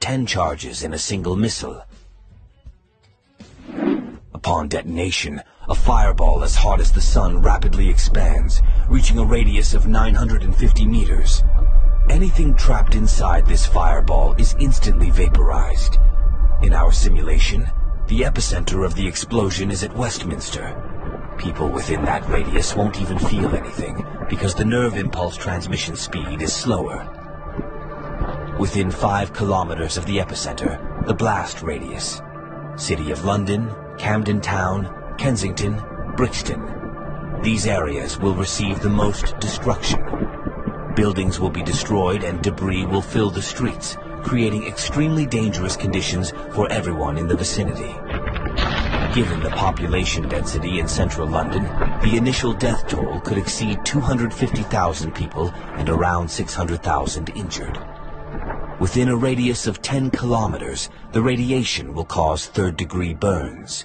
10 charges in a single missile. Upon detonation, a fireball as hot as the sun rapidly expands, reaching a radius of 950 meters. Anything trapped inside this fireball is instantly vaporized. In our simulation, the epicenter of the explosion is at Westminster. People within that radius won't even feel anything, because the nerve impulse transmission speed is slower. Within 5 kilometers of the epicenter, the blast radius. City of London, Camden Town, Kensington, Brixton. These areas will receive the most destruction. Buildings will be destroyed and debris will fill the streets, creating extremely dangerous conditions for everyone in the vicinity. Given the population density in central London, the initial death toll could exceed 250,000 people and around 600,000 injured. Within a radius of 10 kilometers, the radiation will cause third-degree burns.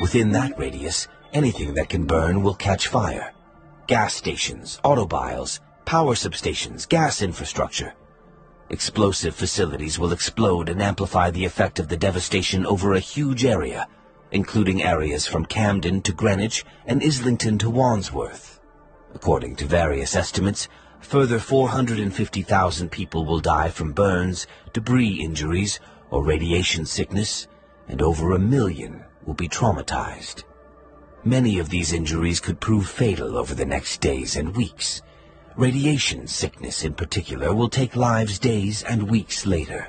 Within that radius, anything that can burn will catch fire. Gas stations, automobiles, power substations, gas infrastructure. Explosive facilities will explode and amplify the effect of the devastation over a huge area, including areas from Camden to Greenwich and Islington to Wandsworth. According to various estimates, a further 450,000 people will die from burns, debris injuries, or radiation sickness, and over 1 million will be traumatized. Many of these injuries could prove fatal over the next days and weeks. Radiation sickness in particular will take lives days and weeks later.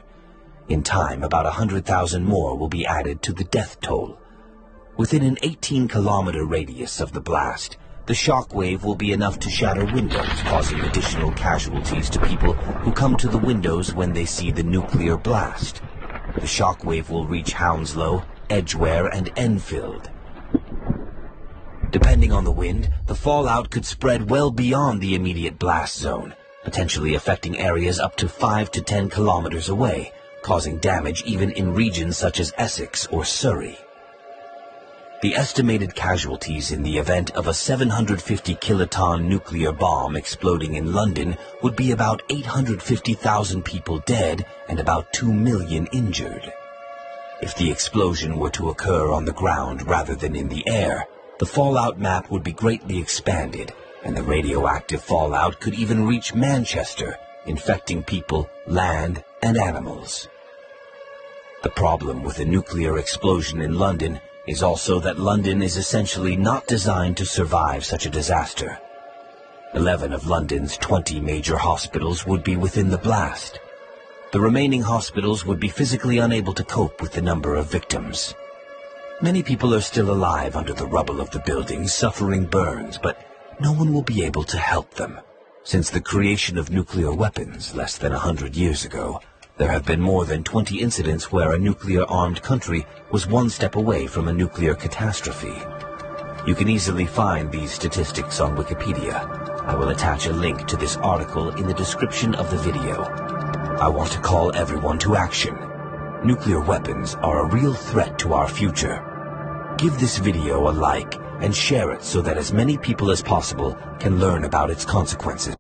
In time, about 100,000 more will be added to the death toll. Within an 18-kilometer radius of the blast, the shock wave will be enough to shatter windows, causing additional casualties to people who come to the windows when they see the nuclear blast. The shock wave will reach Hounslow, Edgware, and Enfield. Depending on the wind, the fallout could spread well beyond the immediate blast zone, potentially affecting areas up to 5 to 10 kilometers away, causing damage even in regions such as Essex or Surrey. The estimated casualties in the event of a 750 kiloton nuclear bomb exploding in London would be about 850,000 people dead and about 2 million injured. If the explosion were to occur on the ground rather than in the air, the fallout map would be greatly expanded, and the radioactive fallout could even reach Manchester, infecting people, land, and animals. The problem with a nuclear explosion in London is also that London is essentially not designed to survive such a disaster. 11 of London's 20 major hospitals would be within the blast. The remaining hospitals would be physically unable to cope with the number of victims. Many people are still alive under the rubble of the buildings, suffering burns, but no one will be able to help them. Since the creation of nuclear weapons less than 100 years ago, there have been more than 20 incidents where a nuclear-armed country was one step away from a nuclear catastrophe. You can easily find these statistics on Wikipedia. I will attach a link to this article in the description of the video. I want to call everyone to action. Nuclear weapons are a real threat to our future. Give this video a like and share it so that as many people as possible can learn about its consequences.